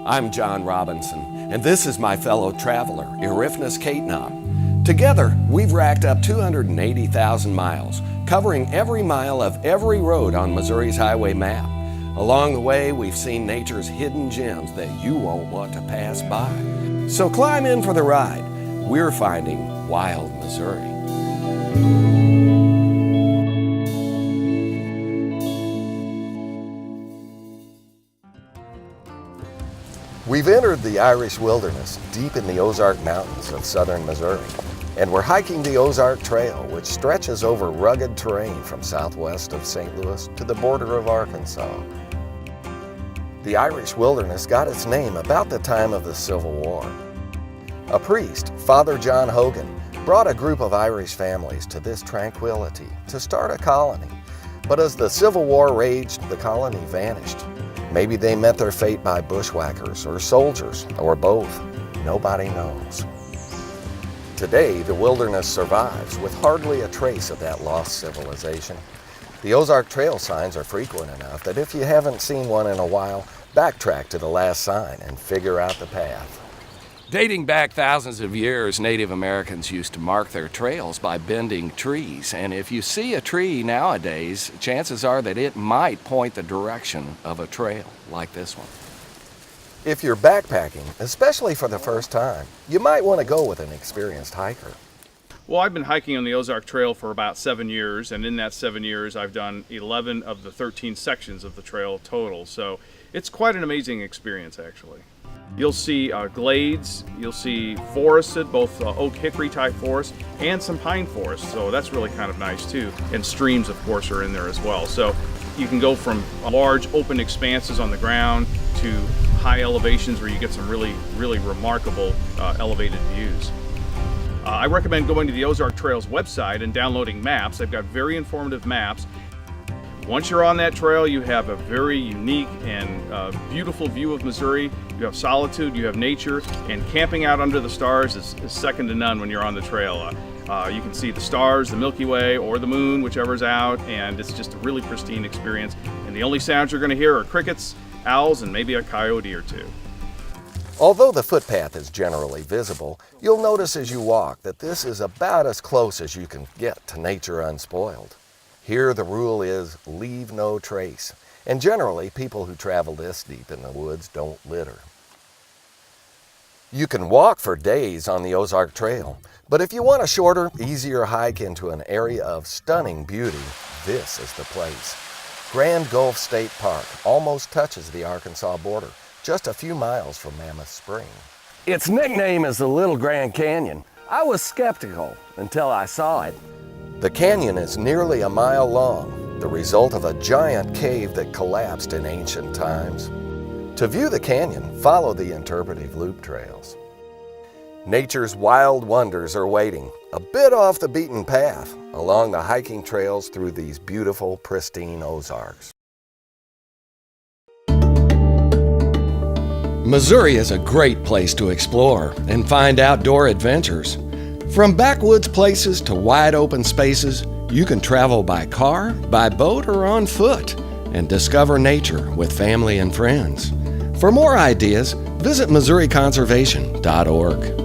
I'm John Robinson, and this is my fellow traveler, Irifnus Caitnop. Together, we've racked up 280,000 miles, covering every mile of every road on Missouri's highway map. Along the way, we've seen nature's hidden gems that you won't want to pass by. So climb in for the ride. We're finding wild Missouri. We've entered the Irish wilderness deep in the Ozark Mountains of southern Missouri, and we're hiking the Ozark Trail, which stretches over rugged terrain from southwest of St. Louis to the border of Arkansas. The Irish wilderness got its name about the time of the Civil War. A priest, Father John Hogan, brought a group of Irish families to this tranquility to start a colony. But as the Civil War raged, the colony vanished. Maybe they met their fate by bushwhackers or soldiers, or both. Nobody knows. Today, the wilderness survives with hardly a trace of that lost civilization. The Ozark Trail signs are frequent enough that if you haven't seen one in a while, backtrack to the last sign and figure out the path. Dating back thousands of years, Native Americans used to mark their trails by bending trees. And if you see a tree nowadays, chances are that it might point the direction of a trail like this one. If you're backpacking, especially for the first time, you might want to go with an experienced hiker. Well, I've been hiking on the Ozark Trail for about 7 years, and in that 7 years, I've done 11 of the 13 sections of the trail total. So it's quite an amazing experience, actually. You'll see glades, you'll see forested, both oak hickory type forest and some pine forest, so that's really kind of nice too. And streams, of course, are in there as well. So you can go from large open expanses on the ground to high elevations where you get some really remarkable elevated views. I recommend going to the Ozark Trail's website and downloading maps. They've got very informative maps. Once you're on that trail, you have a very unique and beautiful view of Missouri. You have solitude, you have nature, and camping out under the stars is second to none when you're on the trail. You can see the stars, the Milky Way, or the moon, whichever's out, and it's just a really pristine experience. And the only sounds you're going to hear are crickets, owls, and maybe a coyote or two. Although the footpath is generally visible, you'll notice as you walk that this is about as close as you can get to nature unspoiled. Here the rule is leave no trace, and generally people who travel this deep in the woods don't litter. You can walk for days on the Ozark Trail, but if you want a shorter, easier hike into an area of stunning beauty, this is the place. Grand Gulf State Park almost touches the Arkansas border, just a few miles from Mammoth Spring. Its nickname is the Little Grand Canyon. I was skeptical until I saw it. The canyon is nearly a mile long, the result of a giant cave that collapsed in ancient times. To view the canyon, follow the interpretive loop trails. Nature's wild wonders are waiting, a bit off the beaten path, along the hiking trails through these beautiful, pristine Ozarks. Missouri is a great place to explore and find outdoor adventures. From backwoods places to wide open spaces, you can travel by car, by boat, or on foot and discover nature with family and friends. For more ideas, visit MissouriConservation.org.